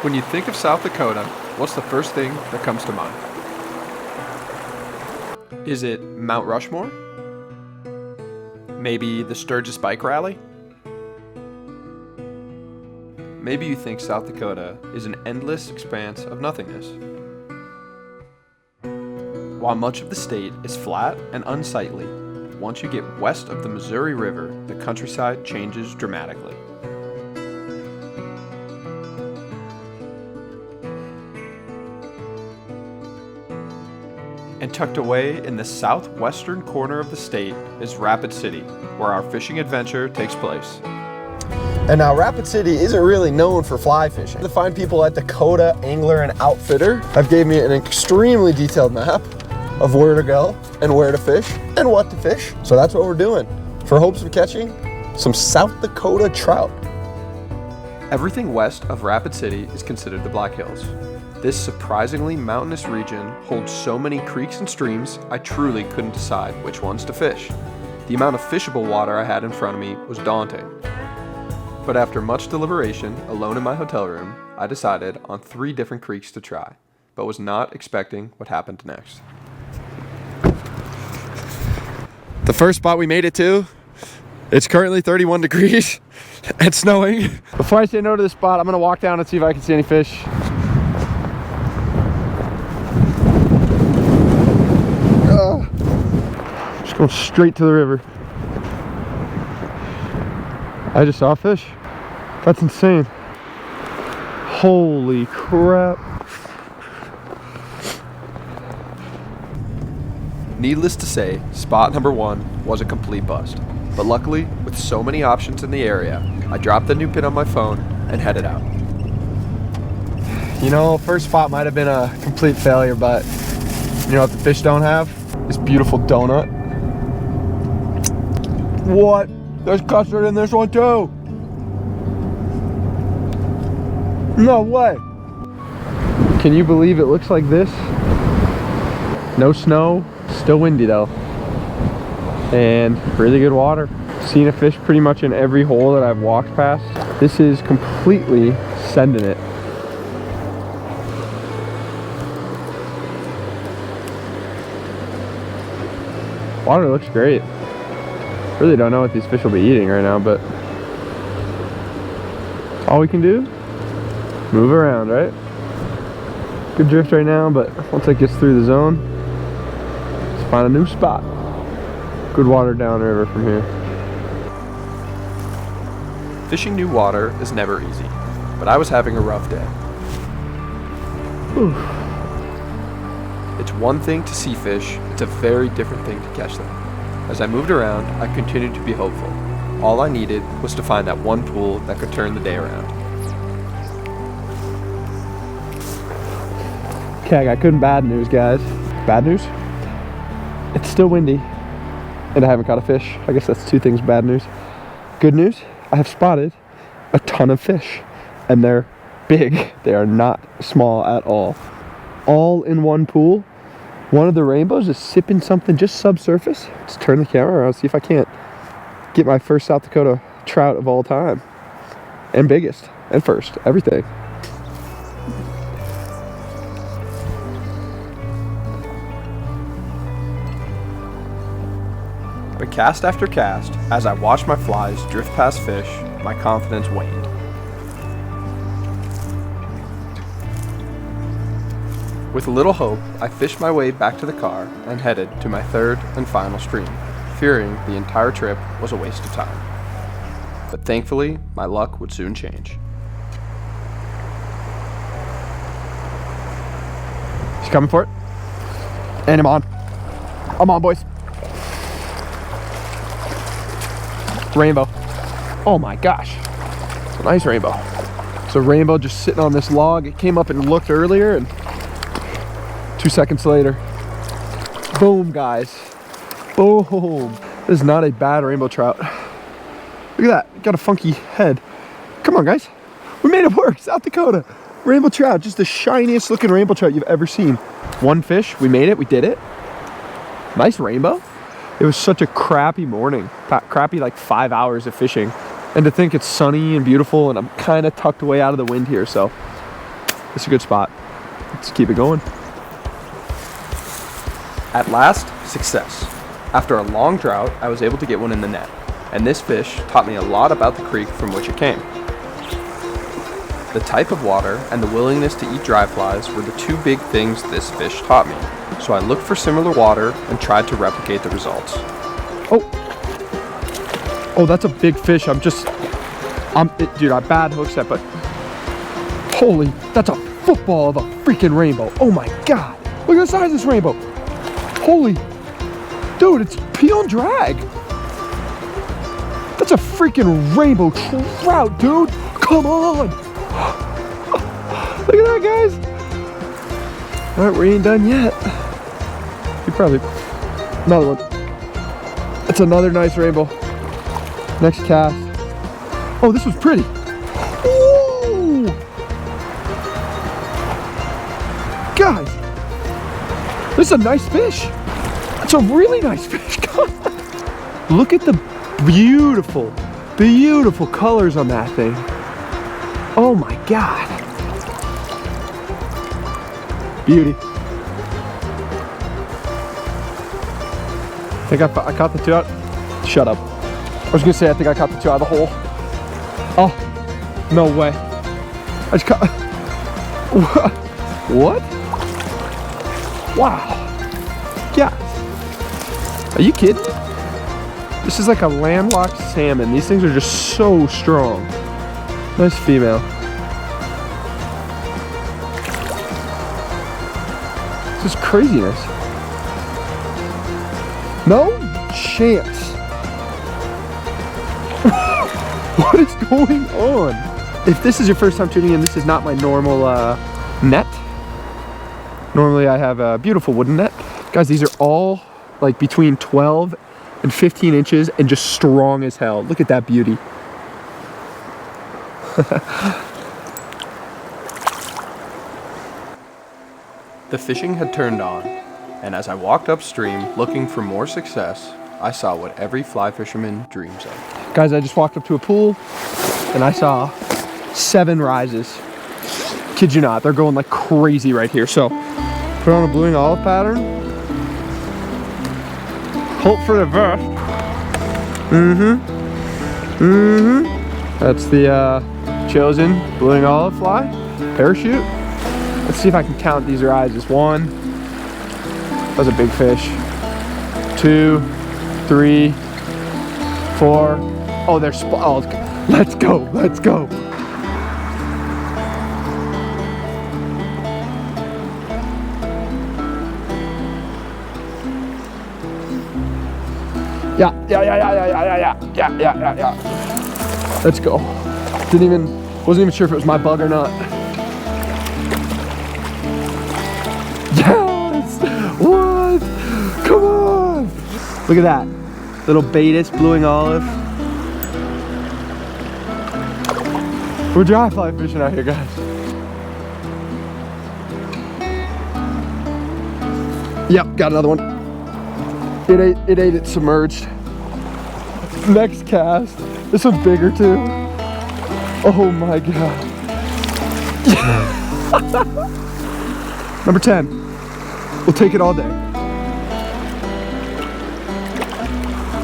When you think of South Dakota, what's the first thing that comes to mind? Is it Mount Rushmore? Maybe the Sturgis Bike Rally? Maybe you think South Dakota is an endless expanse of nothingness. While much of the state is flat and unsightly, once you get west of the Missouri River, the countryside changes dramatically. And tucked away in the southwestern corner of the state is Rapid City, where our fishing adventure takes place. And now Rapid City isn't really known for fly fishing. The fine people at Dakota Angler and Outfitter have gave me an extremely detailed map of where to go and where to fish and what to fish. So that's what we're doing for hopes of catching some South Dakota trout. Everything west of Rapid City is considered the Black Hills. This surprisingly mountainous region holds so many creeks and streams, I truly couldn't decide which ones to fish. The amount of fishable water I had in front of me was daunting. But after much deliberation, alone in my hotel room, I decided on 3 different creeks to try, but was not expecting what happened next. The first spot we made it to, it's currently 31 degrees and snowing. Before I say no to this spot, I'm gonna walk down and see if I can see any fish. Just going straight to the river. I just saw a fish. That's insane. Holy crap. Needless to say, spot number 1 was a complete bust. But luckily, with so many options in the area, I dropped the new pin on my phone and headed out. You know, first spot might have been a complete failure, but you know what the fish don't have? This beautiful donut. What? There's custard in this one too. No way. Can you believe it looks like this? No snow, still windy though. And really good water. Seen a fish pretty much in every hole that I've walked past. This is completely sending it. Water looks great. Really don't know what these fish will be eating right now, but all we can do, move around, right? Good drift right now, but once it gets through the zone, let's find a new spot. Good water downriver from here. Fishing new water is never easy, but I was having a rough day. Whew. It's one thing to see fish, it's a very different thing to catch them. As I moved around, I continued to be hopeful. All I needed was to find that one pool that could turn the day around. Okay, I got good and bad news, guys. Bad news? It's still windy, and I haven't caught a fish. I guess that's 2 things bad news. Good news, I have spotted a ton of fish, and they're big. They are not small at all. All in one pool. One of the rainbows is sipping something just subsurface. Let's turn the camera around, see if I can't get my first South Dakota trout of all time. And biggest, and first, everything. But cast after cast, as I watched my flies drift past fish, my confidence waned. With a little hope, I fished my way back to the car and headed to my 3rd and final stream, fearing the entire trip was a waste of time. But thankfully, my luck would soon change. He's coming for it. And I'm on. I'm on, boys. Rainbow. Oh my gosh. It's a nice rainbow. It's a rainbow just sitting on this log. It came up and looked earlier, and 2 seconds later, boom, guys. Boom. This is not a bad rainbow trout. Look at that. Got a funky head. Come on, guys. We made it work. South Dakota. Rainbow trout. Just the shiniest looking rainbow trout you've ever seen. 1 fish. We made it. We did it. Nice rainbow. It was such a crappy morning. Crappy like 5 hours of fishing. And to think it's sunny and beautiful, and I'm kind of tucked away out of the wind here, so This is a good spot. Let's keep it going. At last, success. After a long drought, I was able to get one in the net, and this fish taught me a lot about the creek from which it came. The type of water and the willingness to eat dry flies were the two big things this fish taught me, so I looked for similar water and tried to replicate the results. Oh, that's a big fish. Dude, I bad hook set, but holy, that's a football of a freaking rainbow. Oh my God, look at the size of this rainbow. Holy, dude, it's pee on drag. That's a freaking rainbow trout, dude. Come on. Look at that, guys. All right, we ain't done yet. Another one. It's another nice rainbow. Next cast. Oh, this was pretty. Ooh. Guys, this is a nice fish. It's a really nice fish. Look at the beautiful, beautiful colors on that thing. Oh my God. Beauty. I think I caught the two out. Shut up. I was gonna say I think I caught the two out of the hole. Oh, no way. I just caught. What? Wow. Yeah. Are you kidding? This is like a landlocked salmon. These things are just so strong. Nice female. This is craziness. No chance. What is going on? If this is your first time tuning in, this is not my normal net. Normally I have a beautiful wooden net. Guys, these are all like between 12 and 15 inches and just strong as hell. Look at that beauty. The fishing had turned on, and as I walked upstream looking for more success, I saw what every fly fisherman dreams of. Guys, I just walked up to a pool and I saw 7 rises. Kid you not, they're going like crazy right here. So put on a blue and olive pattern. Hope for the best. That's the chosen blue and olive fly. Parachute. Let's see if I can count these rises. 1. That was a big fish. 2, 3, 4. Oh, they're oh, let's go, let's go. Yeah. Let's go. Wasn't even sure if it was my bug or not. Yes! What? Come on! Look at that. Little Baetis, blueing olive. We're dry fly fishing out here, guys. Yep, got another one. It ate it submerged. Next cast. This one's bigger too. Oh my God. Number 10. We'll take it all day.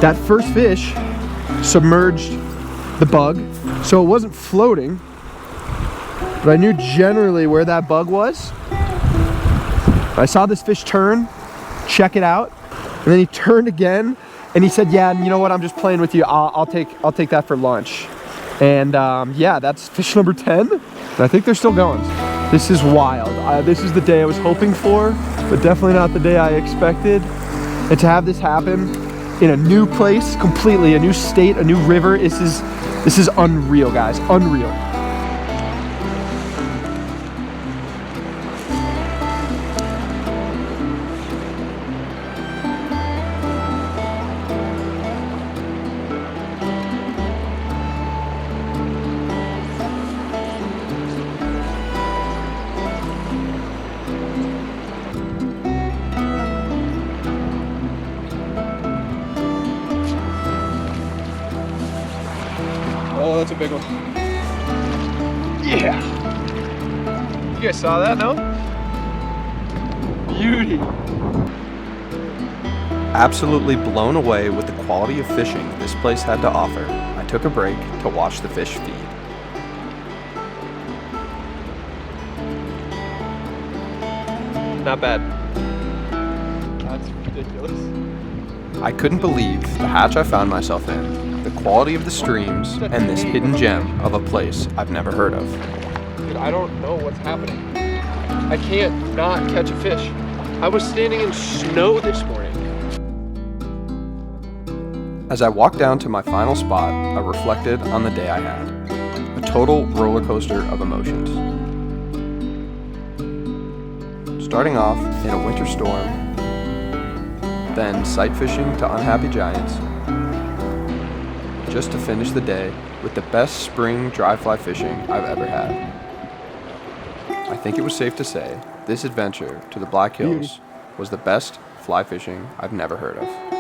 That first fish submerged the bug, so it wasn't floating, but I knew generally where that bug was. I saw this fish turn, check it out, and then he turned again, and he said, "Yeah, you know what? I'm just playing with you. I'll take that for lunch." And yeah, that's fish number 10. And I think they're still going. This is wild. This is the day I was hoping for, but definitely not the day I expected. And to have this happen in a new place, completely a new state, a new river, this is unreal, guys. Unreal. Oh, that's a big one. Yeah. You guys saw that, no? Beauty. Absolutely blown away with the quality of fishing this place had to offer, I took a break to watch the fish feed. Not bad. That's ridiculous. I couldn't believe the hatch I found myself in, the quality of the streams, and this hidden gem of a place I've never heard of. Dude, I don't know what's happening. I can't not catch a fish. I was standing in snow this morning. As I walked down to my final spot, I reflected on the day I had. A total roller coaster of emotions. Starting off in a winter storm, then sight fishing to unhappy giants, just to finish the day with the best spring dry fly fishing I've ever had. I think it was safe to say this adventure to the Black Hills was the best fly fishing I've never heard of.